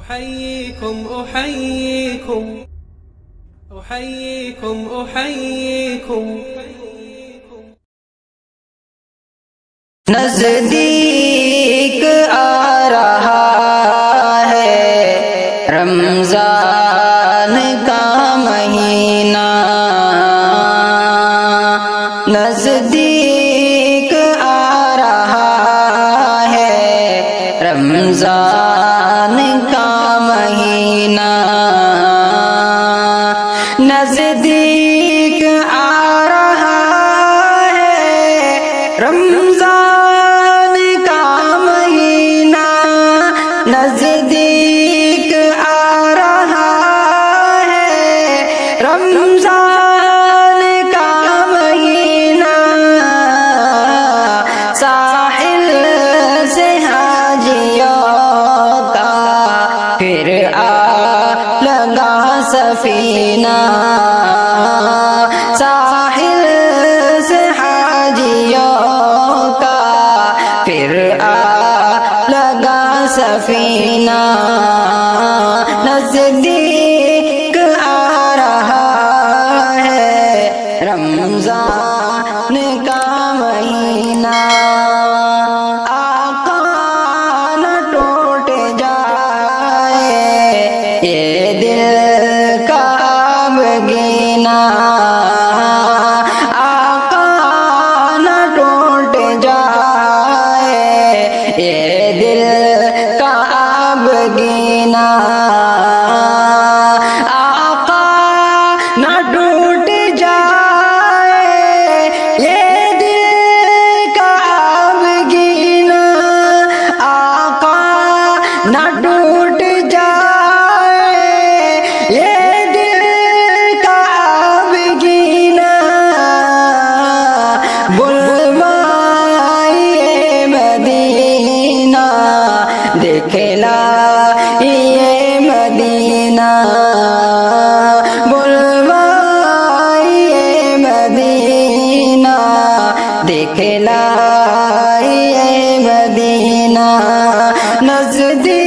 أحييكم أحييكم أحييكم أحييكم نزدیک آ رہا ہے رمضان کا مہینہ، نزدیک آ رہا ہے رمضان کا مہینہ، نزدیک آ رہا ہے رمضان کا مہینہ، نزدیک آ رہا ہے رمضان کا مہینہ، ساحل سے حاجیوں کا پھر آ لگا سفینہ، ساحل سے حاجیوں کا پھر آ لگا سفینہ، نزدیک آ رہا ہے رمضان کا مہینہ، آقا نہ ٹوٹ جائے یہ دل کا اب گینا، آقا نہ ٹوٹ جائے یہ دل کا اب گینا، آقا نہ ٹوٹ جائے یہ دل کا اب گینا، آقا نہ ٹوٹ جائے یہ دل کا اب گینا، بلوائیے مدینہ دکھلائیے مدینہ، بلوائیے مدینہ دکھلائیے مدینہ، نزدیک